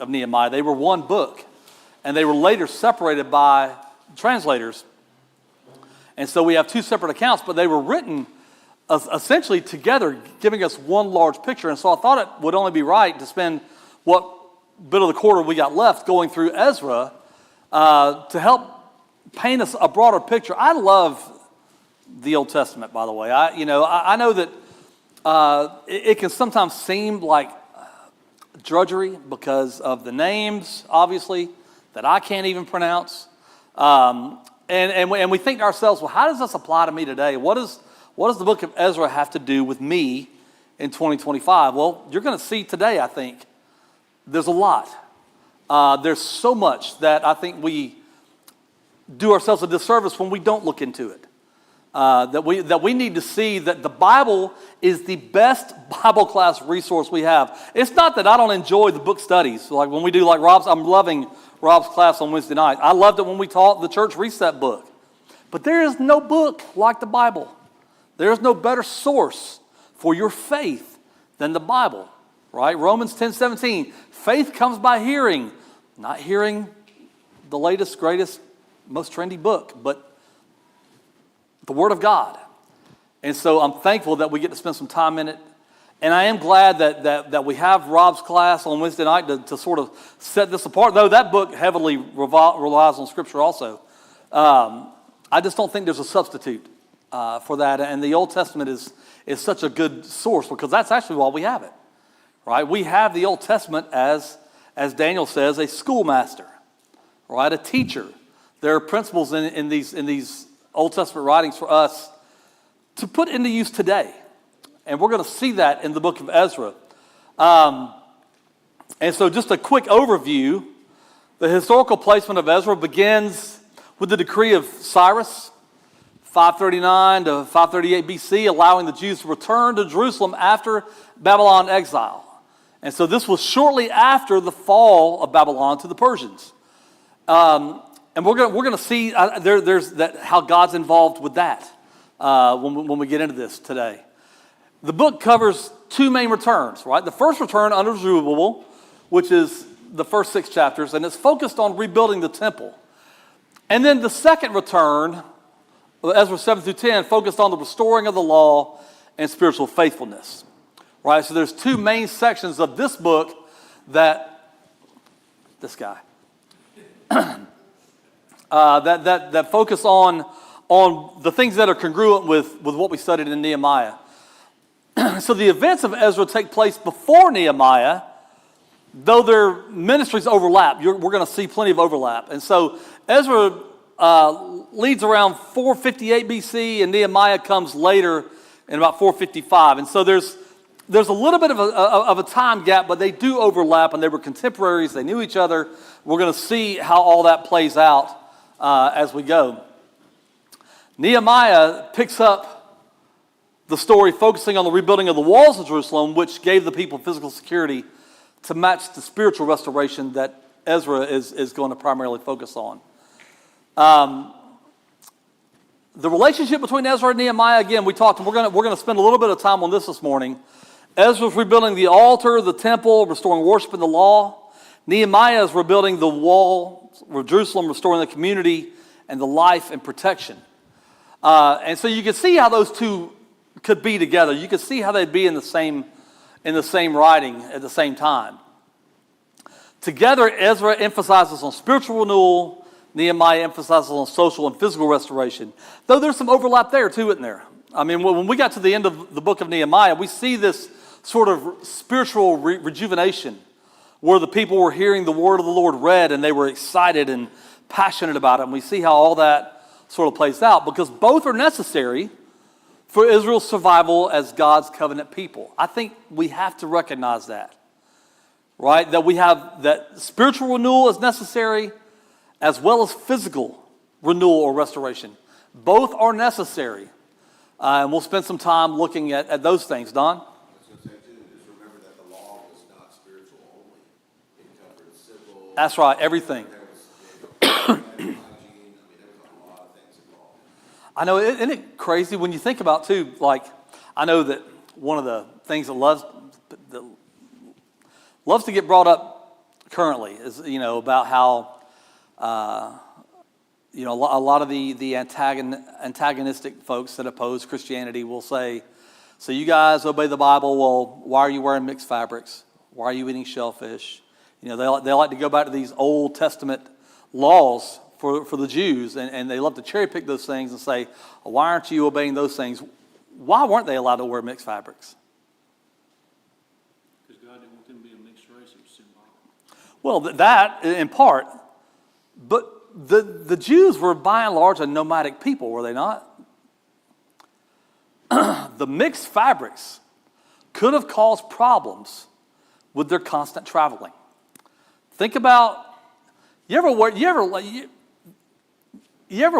of Nehemiah. They were one book, and they were later separated by translators. And so we have two separate accounts, but they were written essentially together, giving us one large picture. And so I thought it would only be right to spend what bit of the quarter we got left going through Ezra to help paint us a broader picture. I love the Old Testament, by the way. I know that it can sometimes seem like drudgery because of the names, obviously, that I can't even pronounce. And we think to ourselves, well, how does this apply to me today? What does the book of Ezra have to do with me in 2025? Well, you're going to see today, I think, there's a lot. There's so much that I think we do ourselves a disservice when we don't look into it. That we need to see that the Bible is the best Bible class resource we have. It's not that I don't enjoy the book studies. Like when we do like Rob's, I'm loving Rob's class on Wednesday night. I loved it when we taught the Church Reset book. But there is no book like the Bible. There is no better source for your faith than the Bible, right? Romans 10:17, faith comes by hearing, not hearing the latest, greatest, most trendy book, but the Word of God. And so I'm thankful that we get to spend some time in it. And I am glad that we have Rob's class on Wednesday night to sort of set this apart, though that book heavily relies on Scripture also. I just don't think there's a substitute for that. And the Old Testament is such a good source because that's actually why we have it, right? We have the Old Testament as Daniel says, a schoolmaster, right? A teacher. There are principles in these Old Testament writings for us to put into use today. And we're going to see that in the book of Ezra. And so just a quick overview. The historical placement of Ezra begins with the decree of Cyrus, 539 to 538 BC, allowing the Jews to return to Jerusalem after Babylon exile. And so this was shortly after the fall of Babylon to the Persians. And we're going to see there's that how God's involved with that when we get into this today. The book covers two main returns, right? The first return under Zerubbabel, which is the first 6 chapters, and it's focused on rebuilding the temple. And then the second return, Ezra 7 through 10, focused on the restoring of the law and spiritual faithfulness, right? So there's two main sections of this book that this guy that focus on the things that are congruent with what we studied in Nehemiah. So the events of Ezra take place before Nehemiah, though their ministries overlap. We're going to see plenty of overlap. And so Ezra leads around 458 BC, and Nehemiah comes later in about 455. And so there's a little bit of a time gap, but they do overlap, and they were contemporaries. They knew each other. We're going to see how all that plays out as we go. Nehemiah picks up the story focusing on the rebuilding of the walls of Jerusalem, which gave the people physical security to match the spiritual restoration that Ezra is going to primarily focus on. The relationship between Ezra and Nehemiah, again, we talked, and we're going to spend a little bit of time on this morning. Ezra's rebuilding the altar, the temple, restoring worship and the law. Nehemiah is rebuilding the wall of Jerusalem, restoring the community and the life and protection. And so you can see how those two could be together. You can see how they'd be in the same writing at the same time. Together, Ezra emphasizes on spiritual renewal. Nehemiah emphasizes on social and physical restoration. Though there's some overlap there too, isn't there? I mean, when we got to the end of the book of Nehemiah, we see this sort of spiritual rejuvenation where the people were hearing the word of the Lord read and they were excited and passionate about it. And we see how all that sort of plays out because both are necessary for Israel's survival as God's covenant people. I think we have to recognize that, right? That we have that spiritual renewal is necessary as well as physical renewal or restoration. Both are necessary. And we'll spend some time looking at those things. Don? I was going to say, too, just remember that the law was not spiritual only. It covered civil. That's right, everything. There was hygiene. There was a lot of things involved. I know, isn't it crazy when you think about, too, like, I know that one of the things that loves to get brought up currently, is, about how, a lot of the antagonistic folks that oppose Christianity will say, so you guys obey the Bible, well, why are you wearing mixed fabrics? Why are you eating shellfish? They like to go back to these Old Testament laws for the Jews, and they love to cherry pick those things and say, why aren't you obeying those things? Why weren't they allowed to wear mixed fabrics? Because God didn't want them to be a mixed race. It was symbolic. Well, that in part, but the Jews were by and large a nomadic people, were they not? The mixed fabrics could have caused problems with their constant traveling. Think about, you ever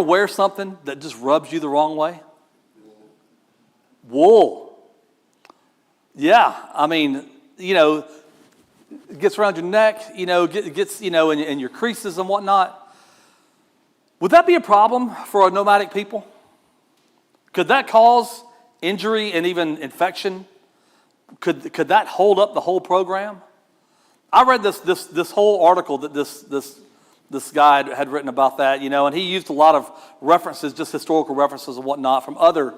wear something that just rubs you the wrong way? Wool. Yeah, I mean, it gets around your neck, gets in your creases and whatnot. Would that be a problem for a nomadic people? Could that cause injury and even infection? Could that hold up the whole program? I read this whole article that this guy had written about that, and he used a lot of references, just historical references and whatnot from other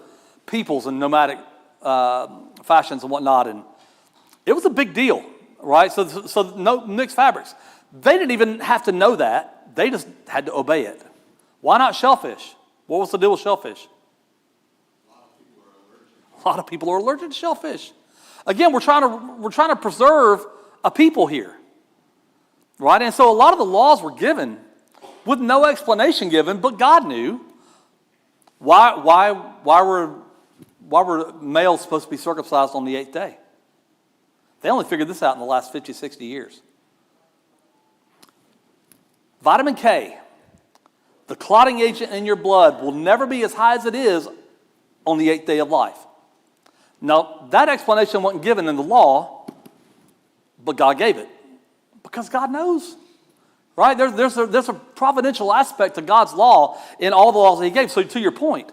peoples and nomadic fashions and whatnot, and it was a big deal, right? So no mixed fabrics. They didn't even have to know that. They just had to obey it. Why not shellfish? What was the deal with shellfish? A lot of people are allergic to shellfish. Again, we're trying to preserve a people here, right? And so a lot of the laws were given with no explanation given, but God knew. Why were males supposed to be circumcised on the 8th day? They only figured this out in the last 50, 60 years. Vitamin K, the clotting agent in your blood, will never be as high as it is on the 8th day of life. Now, that explanation wasn't given in the law, but God gave it because God knows, right? There's a providential aspect to God's law in all the laws that He gave. So to your point,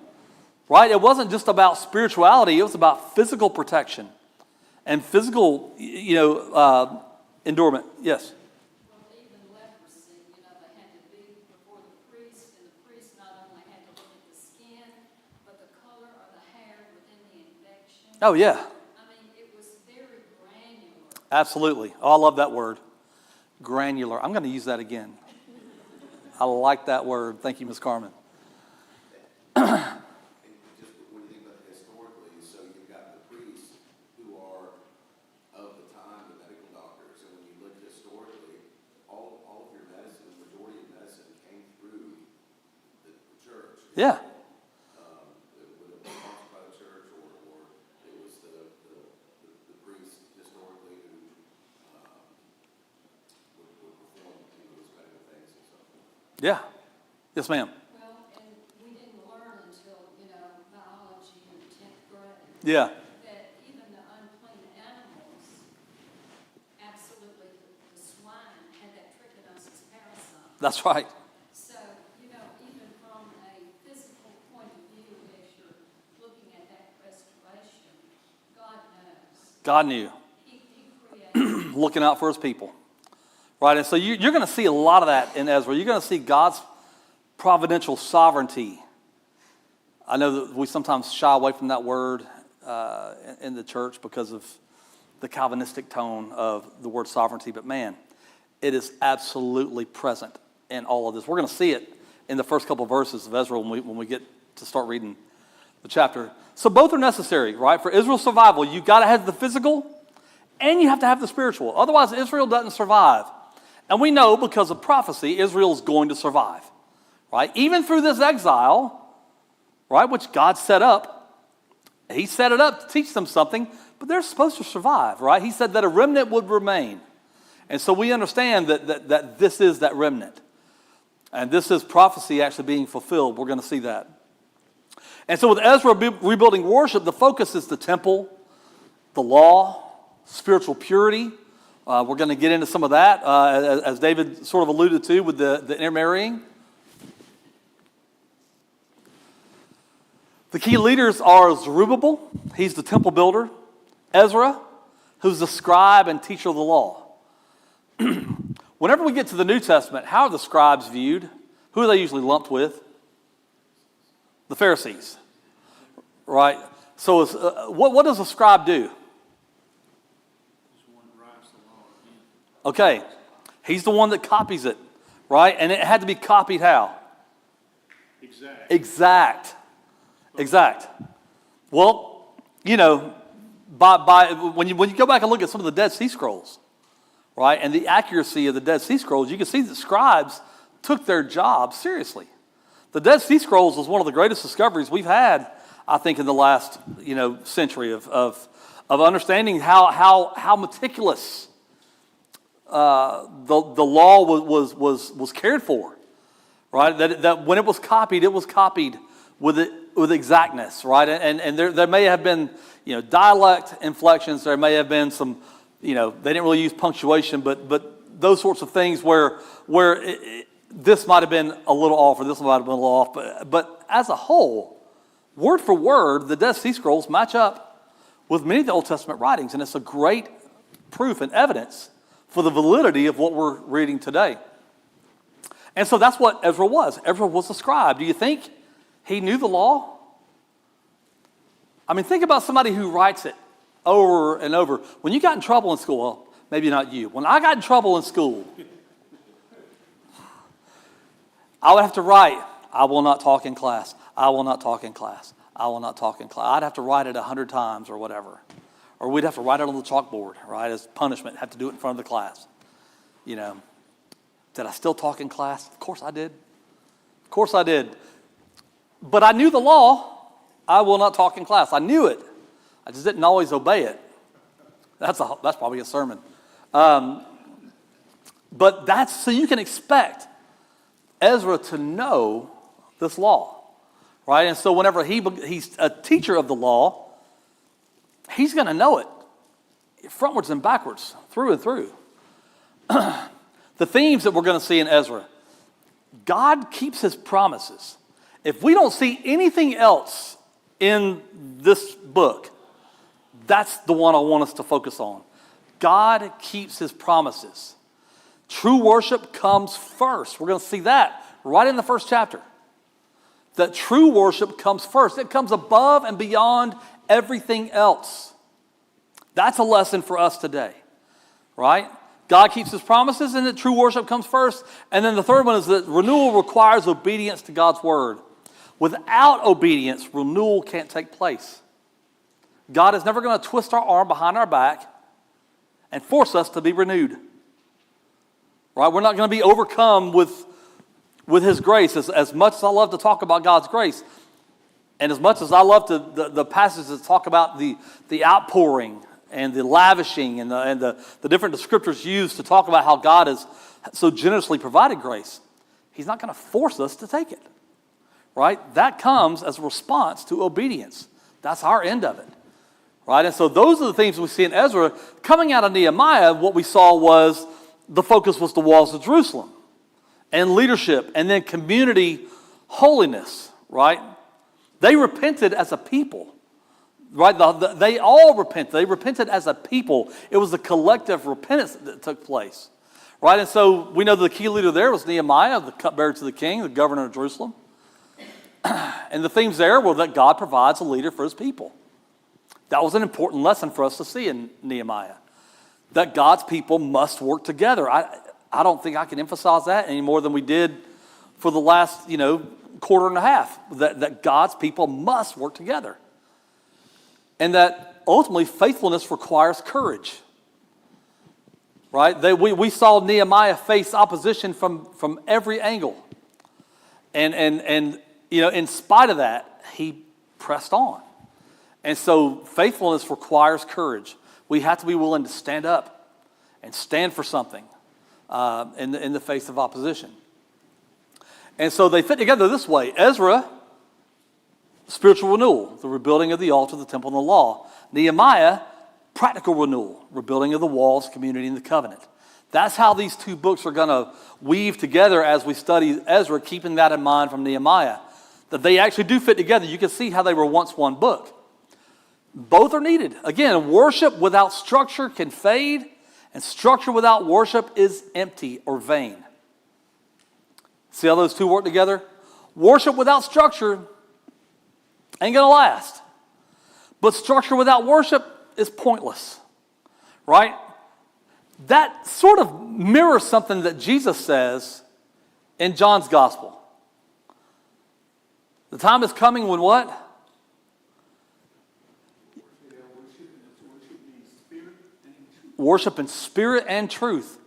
right, it wasn't just about spirituality; it was about physical protection and physical, endurement. Yes. Well, even leprosy, they had to be before the priest, and the priest not only had to look at the skin, but the color of the hair within the infection. Oh yeah. It was very granular. Absolutely. Oh, I love that word. Granular. I'm going to use that again. I like that word. Thank you, Ms. Carmen. And just when you think about it historically, so you've got the priests who are of the time, the medical doctors, and when you look historically, all of your medicine, the majority of medicine came through the church. Yeah. It would have been sponsored by the church, or it was the priest historically who would perform those medical things and stuff. Yeah. Yes, ma'am. Well, and we didn't learn until, biology in the 10th grade. Yeah. That even the unclean animals, absolutely, the swine had that trichinosis parasite. That's right. So, even from a physical point of view, as you're looking at that restoration, God knows. God knew. He created. Looking out for His people. Right, and so you're going to see a lot of that in Ezra. You're going to see God's providential sovereignty. I know that we sometimes shy away from that word in the church because of the Calvinistic tone of the word sovereignty, but man, it is absolutely present in all of this. We're going to see it in the first couple of verses of Ezra when we get to start reading the chapter. So both are necessary, right? For Israel's survival, you've got to have the physical and you have to have the spiritual. Otherwise, Israel doesn't survive. And we know because of prophecy, Israel is going to survive, right? Even through this exile, right, which God set up. He set it up to teach them something, but they're supposed to survive, right? He said that a remnant would remain. And so we understand that this is that remnant. And this is prophecy actually being fulfilled. We're going to see that. And so with Ezra rebuilding worship, the focus is the temple, the law, spiritual purity. We're going to get into some of that, as David sort of alluded to with the intermarrying. The key leaders are Zerubbabel, he's the temple builder. Ezra, who's the scribe and teacher of the law. whenever we get to the New Testament, how are the scribes viewed? Who are they usually lumped with? The Pharisees, right? So what does a scribe do? He's the one that writes the law again. Okay, he's the one that copies it, right? And it had to be copied how? Exact. Well, you know, when you go back and look at some of the Dead Sea Scrolls, right, and the accuracy of the Dead Sea Scrolls, you can see that scribes took their job seriously. The Dead Sea Scrolls was one of the greatest discoveries we've had, I think, in the last century of understanding how meticulous the law was cared for, right? That when it was copied with exactness, right? And there may have been dialect inflections. There may have been some they didn't really use punctuation, but those sorts of things where this might have been a little off or this might have been a little off. But as a whole, word for word, the Dead Sea Scrolls match up with many of the Old Testament writings, and it's a great proof and evidence for the validity of what we're reading today. And so that's what Ezra was. Ezra was a scribe. Do you think he knew the law? I mean, think about somebody who writes it over and over. When you got in trouble in school, well, maybe not you. When I got in trouble in school, I would have to write, I will not talk in class. I will not talk in class. I will not talk in class. I'd have to write it 100 times or whatever. Or we'd have to write it on the chalkboard, right, as punishment, have to do it in front of the class. Did I still talk in class? Of course I did. Of course I did. But I knew the law. I will not talk in class. I knew it. I just didn't always obey it. That's probably a sermon. But that's so you can expect Ezra to know this law, right? And so whenever he's a teacher of the law, he's going to know it frontwards and backwards, through and through. The themes that we're going to see in Ezra, God keeps his promises. If we don't see anything else in this book, that's the one I want us to focus on. God keeps his promises. True worship comes first. We're going to see that right in the first chapter. That true worship comes first. It comes above and beyond everything else. That's a lesson for us today, right? God keeps his promises and that true worship comes first. And then the third one is that renewal requires obedience to God's word. Without obedience, renewal can't take place. God is never going to twist our arm behind our back and force us to be renewed. Right? We're not going to be overcome with his grace. As much as I love to talk about God's grace, and as much as I love the passages that talk about the outpouring and the lavishing and the different descriptors used to talk about how God has so generously provided grace, he's not going to force us to take it. Right? That comes as a response to obedience. That's our end of it. Right? And so those are the things we see in Ezra. Coming out of Nehemiah, what we saw was the focus was the walls of Jerusalem and leadership and then community holiness, right? They repented as a people, right? They all repented. They repented as a people. It was a collective repentance that took place, right? And so we know the key leader there was Nehemiah, the cupbearer to the king, the governor of Jerusalem. And the themes there were that God provides a leader for his people. That was an important lesson for us to see in Nehemiah. That God's people must work together. I don't think I can emphasize that any more than we did for the last, quarter and a half. That God's people must work together. And that ultimately faithfulness requires courage. Right? We saw Nehemiah face opposition from every angle. And in spite of that, he pressed on. And so faithfulness requires courage. We have to be willing to stand up and stand for something in the face of opposition. And so they fit together this way. Ezra, spiritual renewal, the rebuilding of the altar, the temple, and the law. Nehemiah, practical renewal, rebuilding of the walls, community, and the covenant. That's how these two books are going to weave together as we study Ezra, keeping that in mind from Nehemiah. That they actually do fit together. You can see how they were once one book. Both are needed. Again, worship without structure can fade, And structure without worship is empty or vain. See how those two work together? Worship without structure ain't going to last. But structure without worship is pointless, right? That sort of mirrors something that Jesus says in John's gospel. The time is coming when what? Worship in spirit and truth.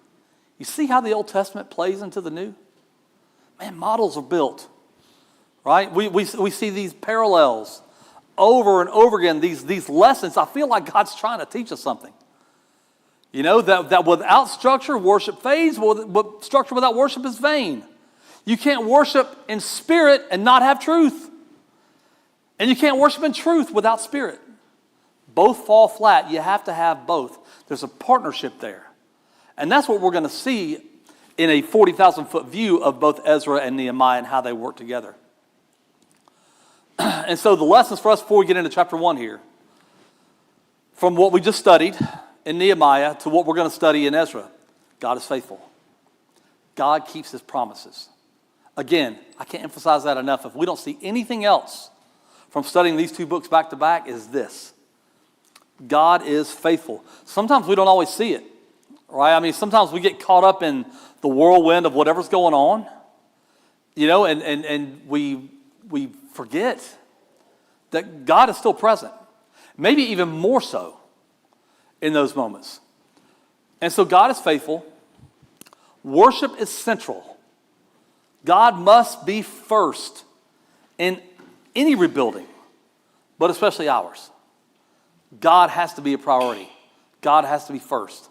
You see how the Old Testament plays into the New? Man, models are built, right? We see these parallels over and over again, these lessons. I feel like God's trying to teach us something. You know, that without structure, worship fades, but structure without worship is vain. You can't worship in spirit and not have truth. And you can't worship in truth without spirit. Both fall flat. You have to have both. There's a partnership there. And that's what we're going to see in a 40,000-foot view of both Ezra and Nehemiah and how they work together. And so the lessons for us before we get into chapter 1 here, from what we just studied in Nehemiah to what we're going to study in Ezra, God is faithful. God keeps his promises. Again, I can't emphasize that enough. If we don't see anything else from studying these two books back to back, is this: God is faithful. Sometimes we don't always see it, right? I mean, sometimes we get caught up in the whirlwind of whatever's going on, you know, and we forget that God is still present, maybe even more so in those moments. And so God is faithful. Worship is central. God must be first in any rebuilding, but especially ours. God has to be a priority. God has to be first.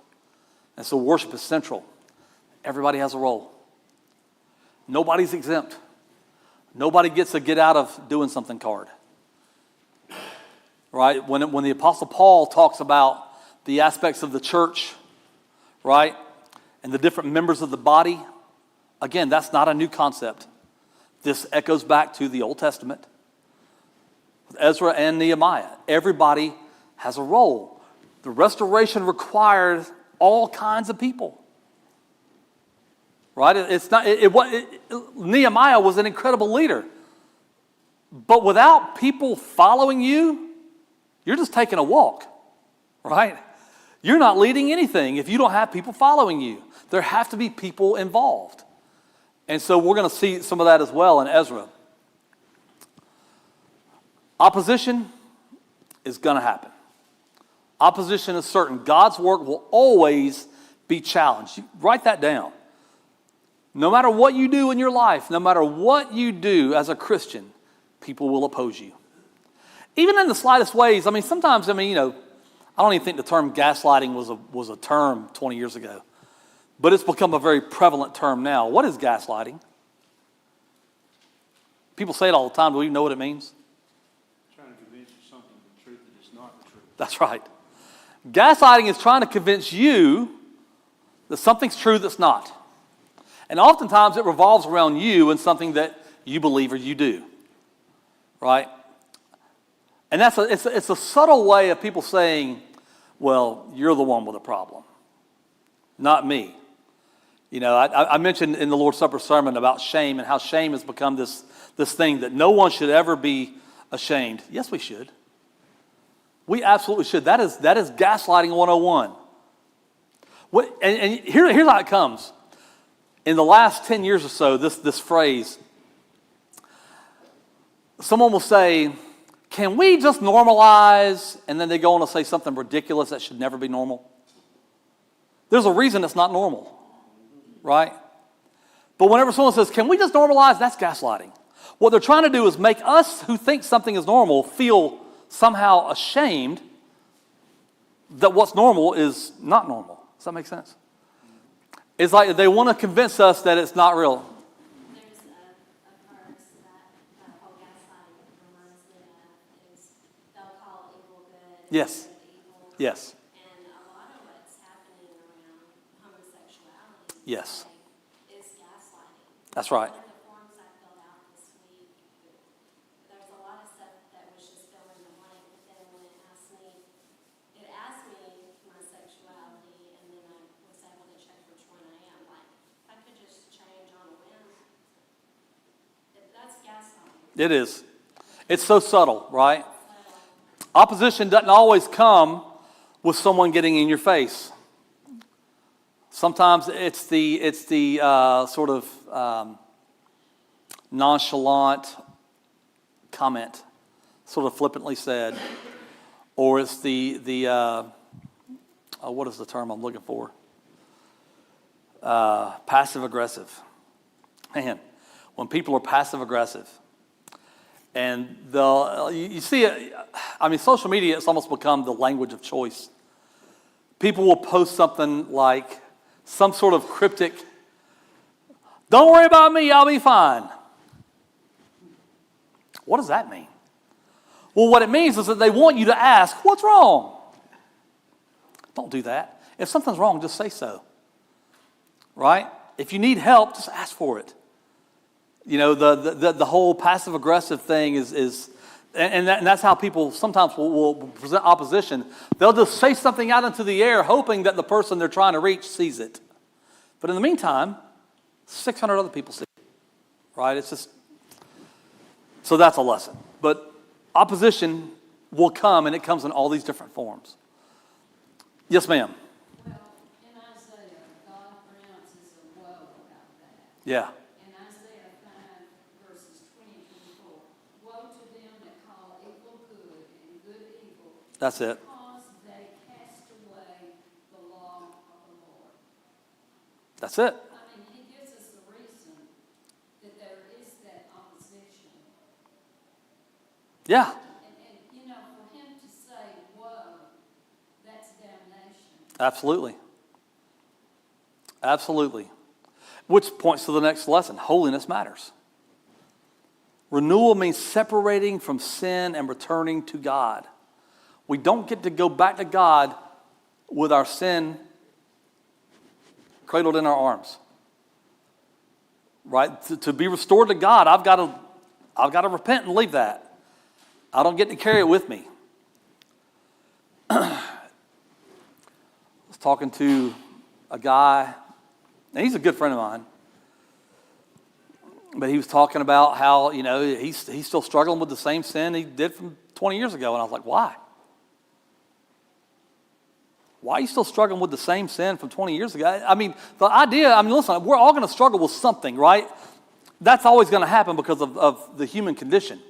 And so worship is central. Everybody has a role. Nobody's exempt. Nobody gets a get out of doing something card. Right? When the Apostle Paul talks about the aspects of the church, right, and the different members of the body, again, that's not a new concept. This echoes back to the Old Testament with Ezra and Nehemiah. Everybody has a role. The restoration required all kinds of people. Right? Nehemiah was an incredible leader. But without people following you, you're just taking a walk. Right? You're not leading anything if you don't have people following you. There have to be people involved. And so we're going to see some of that as well in Ezra. Opposition is going to happen. Opposition is certain. God's work will always be challenged. Write that down. No matter what you do in your life, no matter what you do as a Christian, people will oppose you. Even in the slightest ways. I mean, sometimes, I don't even think the term gaslighting was a term 20 years ago. But it's become a very prevalent term now. What is gaslighting? People say it all the time. Do you know what it means? Trying to convince you something the truth that is not the truth. That's right. Gaslighting is trying to convince you that something's true that's not. And oftentimes it revolves around you and something that you believe or you do. Right? And it's a subtle way of people saying, well, you're the one with a problem, not me. You know, I mentioned in the Lord's Supper sermon about shame and how shame has become this thing that no one should ever be ashamed. Yes, we should. We absolutely should. That is gaslighting 101. And here's how it comes. In the last 10 years or so, this phrase, someone will say, can we just normalize? And then they go on to say something ridiculous that should never be normal. There's a reason it's not normal. Right? But whenever someone says, can we just normalize? That's gaslighting. What they're trying to do is make us who think something is normal feel somehow ashamed that what's normal is not normal. Does that make sense? It's like they want to convince us that it's not real. There's a verse that whole gaslighting reminds me of is they'll call evil good. Yes. And good evil. Yes. And a lot of what's happening around homosexuality Yes. is gaslighting. That's right. One of the forms I filled out this week, there's a lot of stuff that was just fill in the blank, but then when it asked me my sexuality, and then I It is. It's so subtle, right? Opposition doesn't always come with someone getting in your face. Sometimes it's the sort of nonchalant comment, sort of flippantly said, or it's the what is the term I'm looking for? Passive aggressive. Man, when people are passive aggressive, and you see it. I mean, social media has almost become the language of choice. People will post something like some sort of cryptic, "Don't worry about me, I'll be fine." What does that mean? Well, what it means is that they want you to ask, "What's wrong?" Don't do that. If something's wrong, just say so. Right? If you need help, just ask for it. You know, the whole passive aggressive thing is and that's how people sometimes will present opposition. They'll just say something out into the air, hoping that the person they're trying to reach sees it. But in the meantime, 600 other people see it. Right? It's just, so that's a lesson. But opposition will come, and it comes in all these different forms. Yes, ma'am. Well, in Isaiah, God pronounces a woe about that. Yeah. In Isaiah 5, verses 20 and 24, woe to them that call evil good and good evil. That's it. Because they cast away the law of the Lord. That's it. I mean, he gives us the reason that there is that opposition. Yeah. And you know, for him to say woe, that's damnation. Absolutely. Absolutely. Which points to the next lesson. Holiness matters. Renewal means separating from sin and returning to God. We don't get to go back to God with our sin cradled in our arms. Right? To be restored to God, I've got to repent and leave that. I don't get to carry it with me. I was talking to a guy, and he's a good friend of mine. But he was talking about how, you know, he's still struggling with the same sin he did from 20 years ago. And I was like, why? Why are you still struggling with the same sin from 20 years ago? I mean, listen, we're all going to struggle with something, right? That's always going to happen because of the human condition.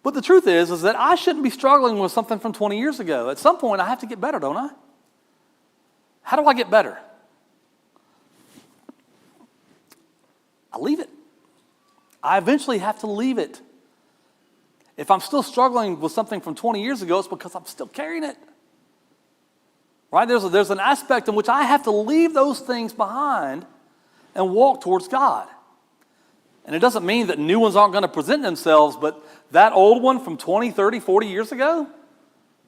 But the truth is that I shouldn't be struggling with something from 20 years ago. At some point, I have to get better, don't I? How do I get better? I leave it. I eventually have to leave it. If I'm still struggling with something from 20 years ago, it's because I'm still carrying it. Right? There's an aspect in which I have to leave those things behind and walk towards God. And it doesn't mean that new ones aren't going to present themselves, but that old one from 20, 30, 40 years ago,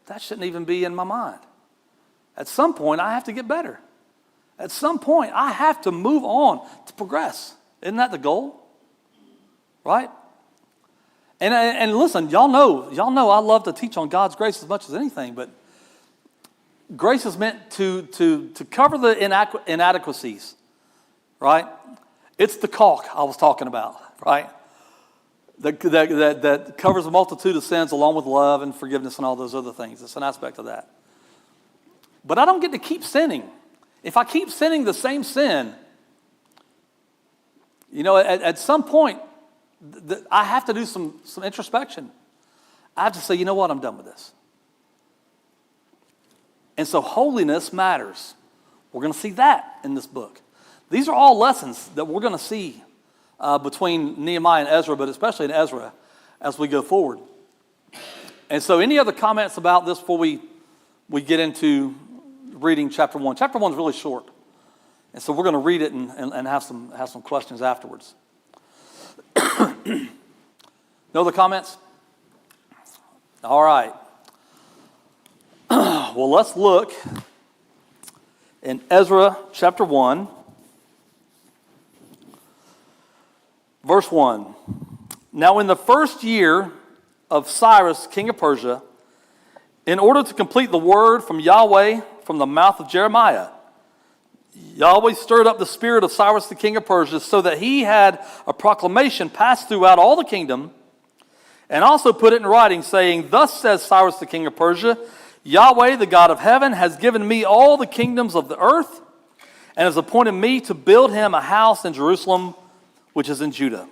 that shouldn't even be in my mind. At some point, I have to get better. At some point, I have to move on to progress. Isn't that the goal? Right? And listen, y'all know I love to teach on God's grace as much as anything, but grace is meant to cover the inadequacies, right? It's the caulk I was talking about, right? That covers a multitude of sins along with love and forgiveness and all those other things. It's an aspect of that. But I don't get to keep sinning. If I keep sinning the same sin, you know, at some point, I have to do some introspection. I have to say, you know what, I'm done with this. And so holiness matters. We're going to see that in this book. These are all lessons that we're going to see between Nehemiah and Ezra, but especially in Ezra as we go forward. And so any other comments about this before we get into reading chapter 1? Chapter 1 is really short. And so we're going to read it and have some questions afterwards. No other comments? All right. Well, let's look in Ezra chapter 1, verse 1. Now in the first year of Cyrus, king of Persia, in order to complete the word from Yahweh from the mouth of Jeremiah, Yahweh stirred up the spirit of Cyrus the king of Persia so that he had a proclamation passed throughout all the kingdom and also put it in writing, saying, Thus says Cyrus the king of Persia, Yahweh, the God of heaven, has given me all the kingdoms of the earth, and has appointed me to build him a house in Jerusalem, which is in Judah.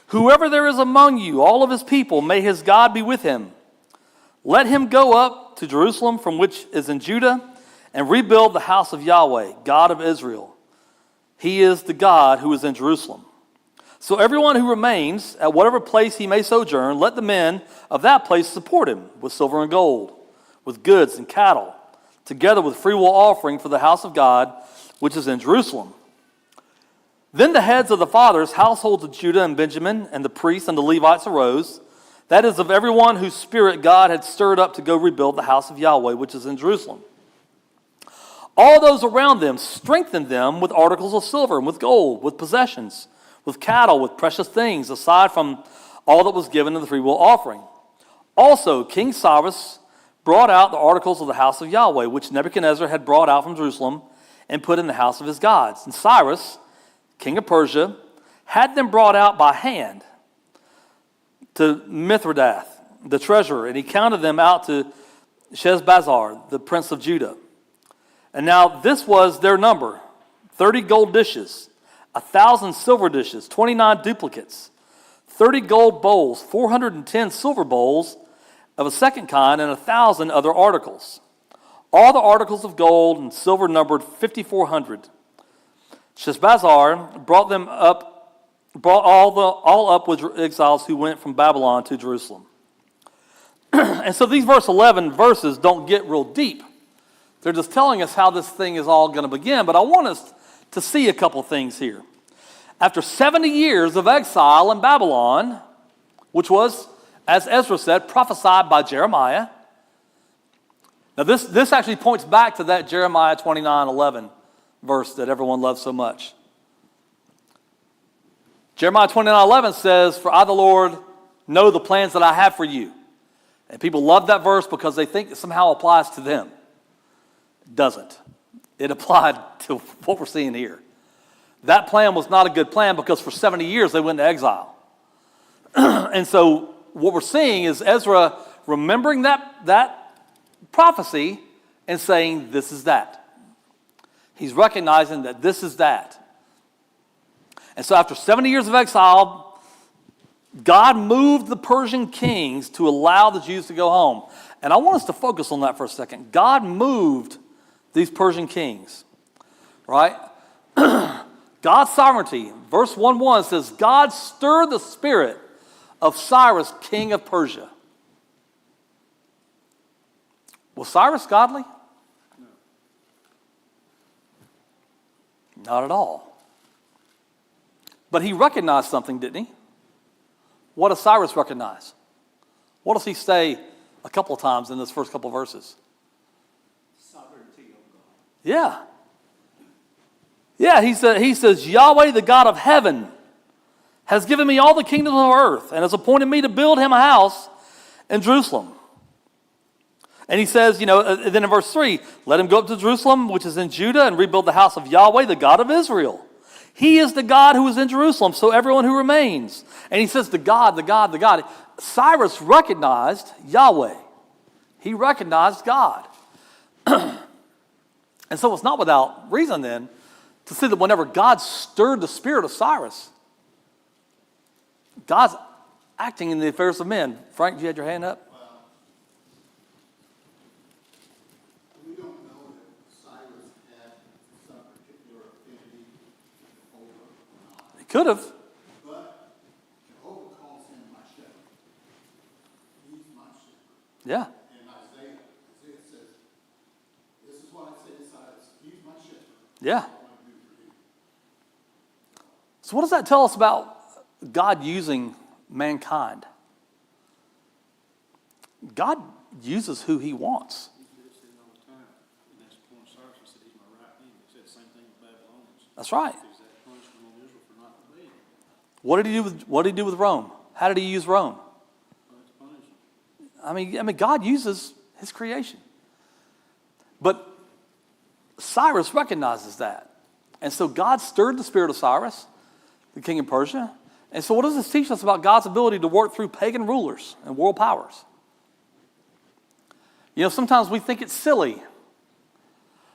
Whoever there is among you, all of his people, may his God be with him. Let him go up to Jerusalem, from which is in Judah, and rebuild the house of Yahweh, God of Israel. He is the God who is in Jerusalem. So everyone who remains at whatever place he may sojourn, let the men of that place support him with silver and gold, with goods and cattle, together with freewill offering for the house of God, which is in Jerusalem. Then the heads of the fathers, households of Judah and Benjamin, and the priests and the Levites arose, that is, of everyone whose spirit God had stirred up to go rebuild the house of Yahweh, which is in Jerusalem. All those around them strengthened them with articles of silver and with gold, with possessions, with cattle, with precious things, aside from all that was given in the freewill offering. Also, King Cyrus brought out the articles of the house of Yahweh, which Nebuchadnezzar had brought out from Jerusalem and put in the house of his gods. And Cyrus, king of Persia, had them brought out by hand to Mithredath, the treasurer, and he counted them out to Sheshbazzar, the prince of Judah. And now this was their number: 30 gold dishes, 1,000 silver dishes, 29 duplicates, 30 gold bowls, 410 silver bowls of a second kind, and 1,000 other articles. All the articles of gold and silver numbered 5,400. Sheshbazzar brought all up with exiles who went from Babylon to Jerusalem. And so these verse 11 verses don't get real deep. They're just telling us how this thing is all going to begin. But I want us to see a couple things here. After 70 years of exile in Babylon, which was, as Ezra said, prophesied by Jeremiah. Now this actually points back to that Jeremiah 29:11 verse that everyone loves so much. Jeremiah 29:11 says, For I, the Lord, know the plans that I have for you. And people love that verse because they think it somehow applies to them. It doesn't. It applied to what we're seeing here. That plan was not a good plan because for 70 years they went into exile. And so what we're seeing is Ezra remembering that prophecy and saying, this is that. He's recognizing that this is that. And so after 70 years of exile, God moved the Persian kings to allow the Jews to go home. And I want us to focus on that for a second. God moved these Persian kings, right? God's sovereignty. Verse 1:1 says, God stirred the spirit of Cyrus, king of Persia. Was Cyrus godly? No. Not at all. But he recognized something, didn't he? What does Cyrus recognize? What does he say a couple of times in this first couple of verses? Sovereignty of God. Yeah. Yeah, he says, Yahweh, the God of heaven, has given me all the kingdoms of earth and has appointed me to build him a house in Jerusalem. And he says, then in verse 3, let him go up to Jerusalem, which is in Judah, and rebuild the house of Yahweh, the God of Israel. He is the God who is in Jerusalem, so everyone who remains. And he says, the God. Cyrus recognized Yahweh. He recognized God. And so it's not without reason then to see that whenever God stirred the spirit of Cyrus, God's acting in the affairs of men. Frank, you had your hand up? We don't know if Cyrus had some particular affinity to Jehovah or not, He could have. but Jehovah calls him my shepherd. He's my shepherd. Yeah. And Isaiah says, this is what I say to Cyrus, he's my shepherd. Yeah. That's what I do for you. So what does that tell us about God using mankind? God uses who he wants. He did say it all the time. And that's the point Cyrus said, he's my right hand. He said the same thing with Babylonians. That's right. Is that punishment on Israel for not obeying? What did he do with Rome? How did he use Rome? Well, it's punishment. I mean, God uses his creation. But Cyrus recognizes that. And so God stirred the spirit of Cyrus, the king of Persia, And so what does this teach us about God's ability to work through pagan rulers and world powers? You know, sometimes we think it's silly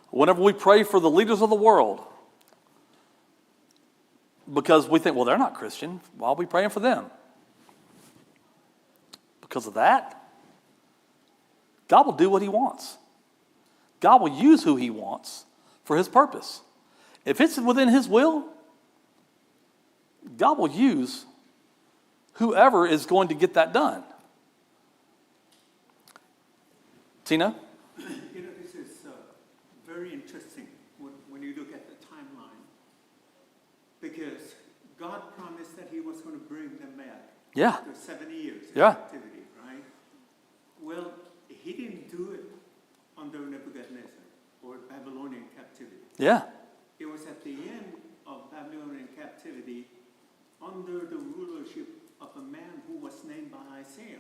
whenever we pray for the leaders of the world, because we think, well, they're not Christian. Why are we praying for them? Because of that? God will do what he wants. God will use who he wants for his purpose. If it's within his will, God will use whoever is going to get that done. Tina? You know, this is very interesting when you look at the timeline, because God promised that he was going to bring them back. Yeah. After 70 years of Yeah. captivity, right? Well, he didn't do it under Nebuchadnezzar or Babylonian captivity. Yeah. It was at the end of Babylonian captivity under the rulership of a man who was named by Isaiah.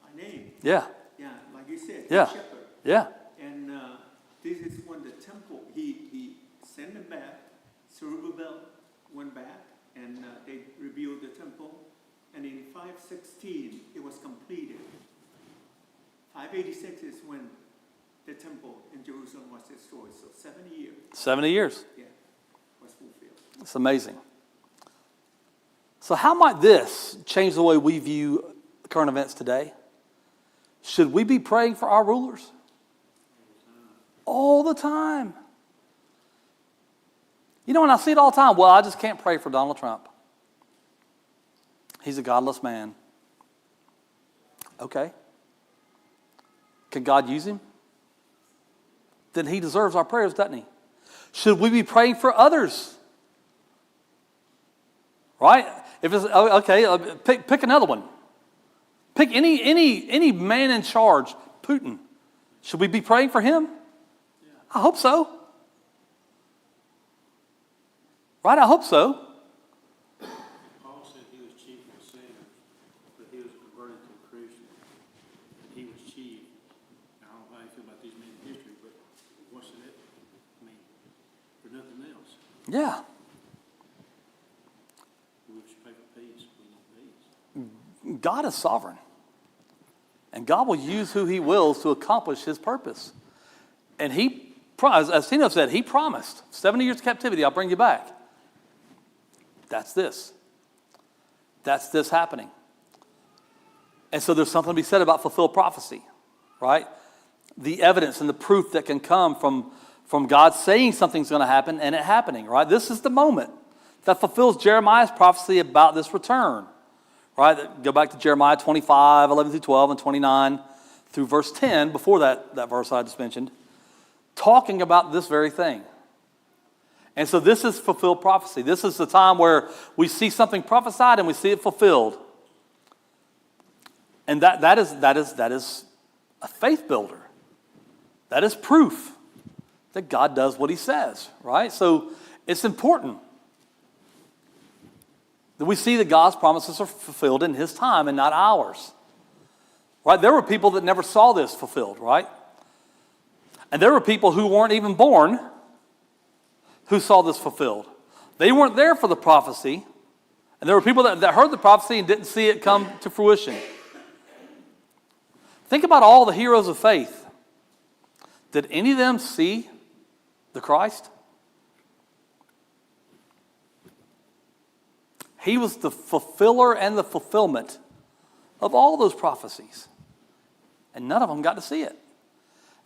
By name. Yeah. Yeah, like you said, Yeah. the shepherd. Yeah. And this is when the temple, he sent them back. Zerubbabel went back and they rebuilt the temple. And in 516, it was completed. 586 is when the temple in Jerusalem was destroyed. So 70 years, 70 years. yeah, was fulfilled. It's amazing. So how might this change the way we view current events today? Should we be praying for our rulers? All the time. You know, and I see it all the time. Well, I just can't pray for Donald Trump. He's a godless man. Okay. Can God use him? Then he deserves our prayers, doesn't he? Should we be praying for others? Right? If it's okay, pick another one. Pick any man in charge, Putin. Should we be praying for him? I hope so. Right? I hope so. Paul said he was chief of sinners, but he was converted to a Christian. He was chief. Now, I don't know how you feel about these men in history, but what's it? I mean, for nothing else. Yeah. We should pray for peace. We need peace. God is sovereign. And God will use who he wills to accomplish his purpose. And he, as Tino said, he promised 70 years of captivity, I'll bring you back. That's this. That's this happening. And so there's something to be said about fulfilled prophecy, right? The evidence and the proof that can come from God saying something's going to happen and it happening, right? This is the moment that fulfills Jeremiah's prophecy about this return, right? Go back to Jeremiah 25, 11 through 12, and 29 through verse 10, before that verse I just mentioned, talking about this very thing. And so this is fulfilled prophecy. This is the time where we see something prophesied and we see it fulfilled. And that is a faith builder. That is proof that God does what he says, right? So it's important that we see that God's promises are fulfilled in his time and not ours. Right? There were people that never saw this fulfilled, right? And there were people who weren't even born who saw this fulfilled. They weren't there for the prophecy. And there were people that heard the prophecy and didn't see it come to fruition. Think about all the heroes of faith. Did any of them see the Christ? He was the fulfiller and the fulfillment of all those prophecies. And none of them got to see it.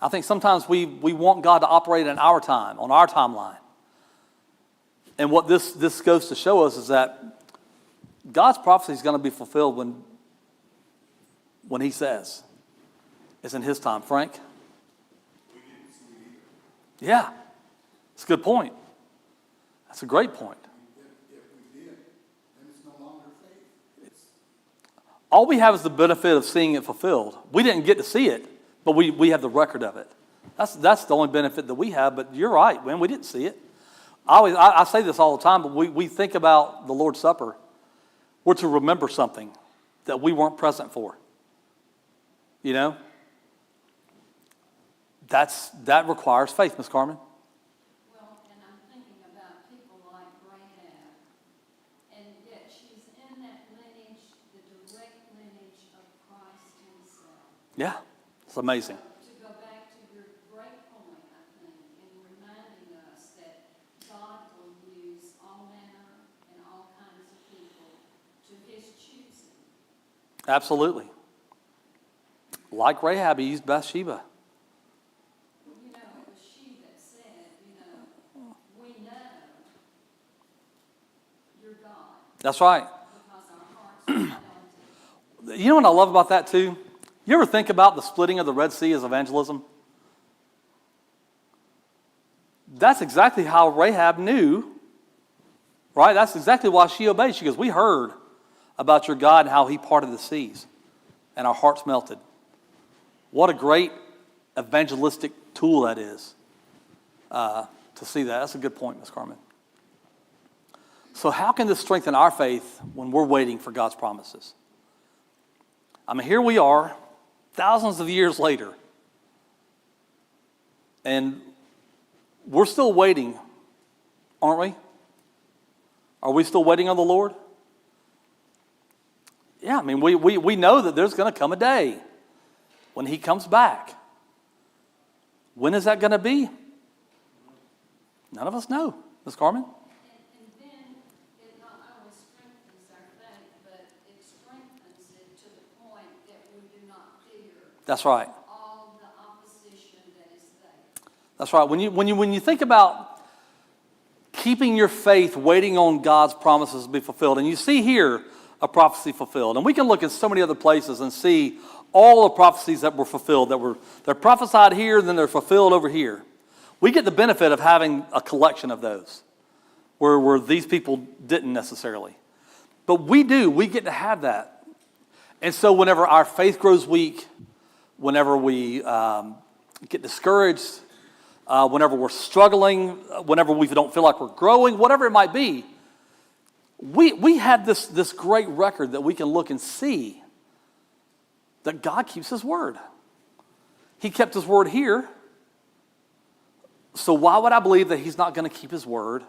I think sometimes we want God to operate in our time, on our timeline. And what this goes to show us is that God's prophecy is going to be fulfilled when he says. It's in his time. Frank? We didn't see it either. Yeah. It's a good point. That's a great point. If we did, then it's no longer faith. All we have is the benefit of seeing it fulfilled. We didn't get to see it, but we have the record of it. That's the only benefit that we have, but you're right, man, we didn't see it. I say this all the time, but we think about the Lord's Supper. We're to remember something that we weren't present for. You know? That requires faith, Miss Carmen. Well, and I'm thinking about people like Rahab, and yet she Yeah, it's amazing. To go back to your great point, I think, in reminding us that God will use all manner and all kinds of people to his choosing. Absolutely. Like Rahab, he used Bathsheba. You know, it was she that said, we know you're God That's right. because our hearts are anointed. You know what I love about that too? You ever think about the splitting of the Red Sea as evangelism? That's exactly how Rahab knew, right? That's exactly why she obeyed. She goes, we heard about your God and how he parted the seas, and our hearts melted. What a great evangelistic tool that is to see that. That's a good point, Ms. Carmen. So how can this strengthen our faith when we're waiting for God's promises? I mean, here we are, thousands of years later, and we're still waiting, aren't we? Are we still waiting on the Lord? Yeah, I mean, we know that there's going to come a day when he comes back. When is that going to be? None of us know, Ms. Carmen. And then it not only strengthens our faith, but it strengthens it to the point that we do not fear That's right. all the opposition that is there. That's right. When you think about keeping your faith, waiting on God's promises to be fulfilled, and you see here a prophecy fulfilled, and we can look at so many other places and see all the prophecies that were fulfilled, they're prophesied here, then they're fulfilled over here. We get the benefit of having a collection of those, where these people didn't necessarily. But we get to have that. And so whenever our faith grows weak, whenever we get discouraged, whenever we're struggling, whenever we don't feel like we're growing, whatever it might be, we have this great record that we can look and see that God keeps his word. He kept his word here. So why would I believe that he's not going to keep his word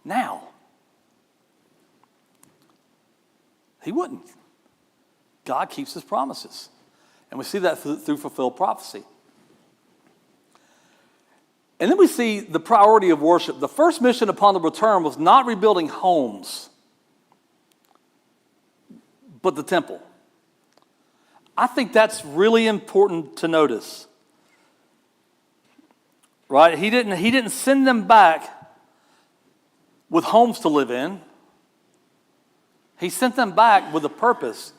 now? He wouldn't. God keeps his promises. And we see that through fulfilled prophecy. And then we see the priority of worship. The first mission upon the return was not rebuilding homes, but the temple. I think that's really important to notice. Right? He didn't send them back with homes to live in. He sent them back with a purpose,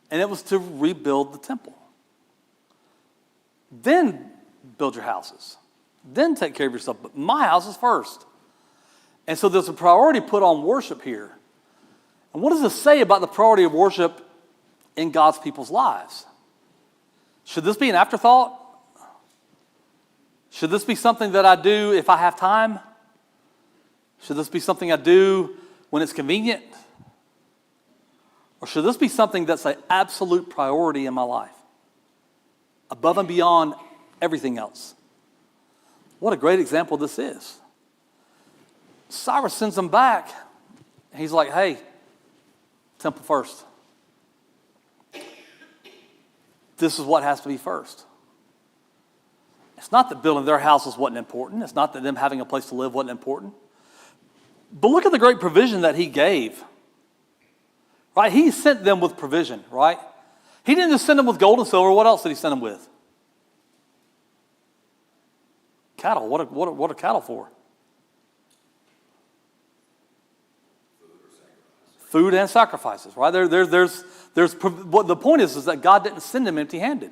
and it was to rebuild the temple. Then build your houses. Then take care of yourself. But my house is first. And so there's a priority put on worship here. And what does this say about the priority of worship in God's people's lives? Should this be an afterthought? Should this be something that I do if I have time? Should this be something I do when it's convenient? Or should this be something that's an absolute priority in my life? Above and beyond everything else. What a great example this is. Cyrus sends them back. He's like, hey, temple first. This is what has to be first. It's not that building their houses wasn't important. It's not that them having a place to live wasn't important. But look at the great provision that he gave. Right? He sent them with provision, right? He didn't just send them with gold and silver. What else did he send them with? Cattle. What are cattle for? Food and sacrifices, right? What the point is that God didn't send them empty-handed,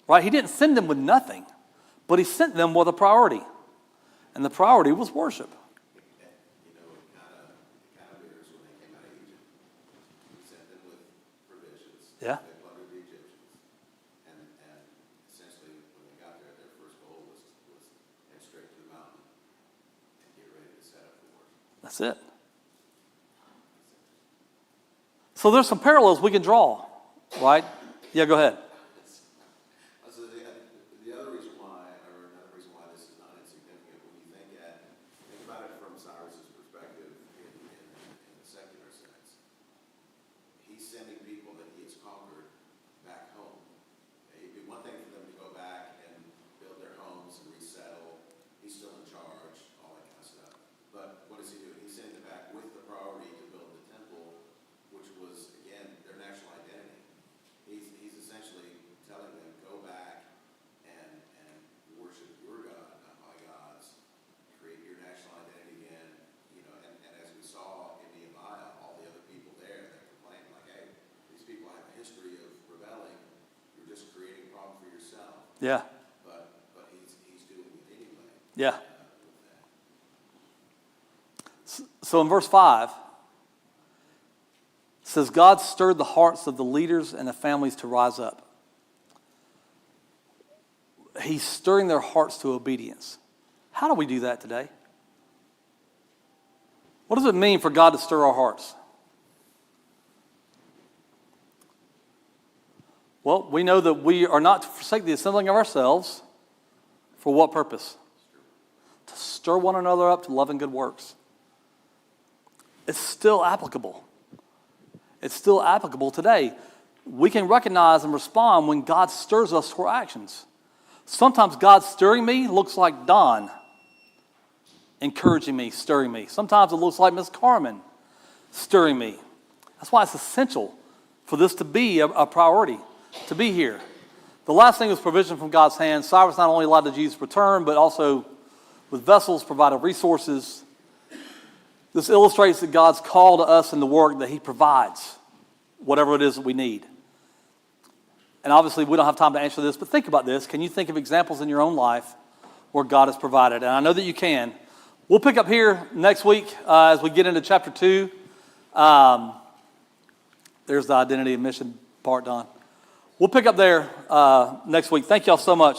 right? He didn't send them with nothing, but he sent them with a priority, and the priority was worship. You know, it kind of mirrors when they came out of Egypt. He sent them with provisions. Yeah. They plundered the Egyptians. And essentially, when they got there, their first goal was head straight to the mountain and get ready to set up for worship. That's it. So there's some parallels we can draw, right? Yeah, go ahead. So the other reason why, or another reason why this is not insignificant, when you think about it from Cyrus's perspective in the secular sense, he's sending people that he has conquered back home Yeah. but he's doing it anyway. Yeah. So in verse 5, it says, God stirred the hearts of the leaders and the families to rise up. He's stirring their hearts to obedience. How do we do that today? What does it mean for God to stir our hearts? Well, we know that we are not to forsake the assembling of ourselves. For what purpose? To stir one another up to love and good works. It's still applicable. It's still applicable today. We can recognize and respond when God stirs us for actions. Sometimes God stirring me looks like Don encouraging me, stirring me. Sometimes it looks like Miss Carmen stirring me. That's why it's essential for this to be a priority, to be here. The last thing was provision from God's hand. Cyrus not only allowed Jesus' return, but also with vessels, provided resources. This illustrates that God's call to us in the work that he provides, whatever it is that we need. And obviously, we don't have time to answer this, but think about this. Can you think of examples in your own life where God has provided? And I know that you can. We'll pick up here next week as we get into chapter 2. There's the identity and mission part, Don. We'll pick up there next week. Thank y'all so much.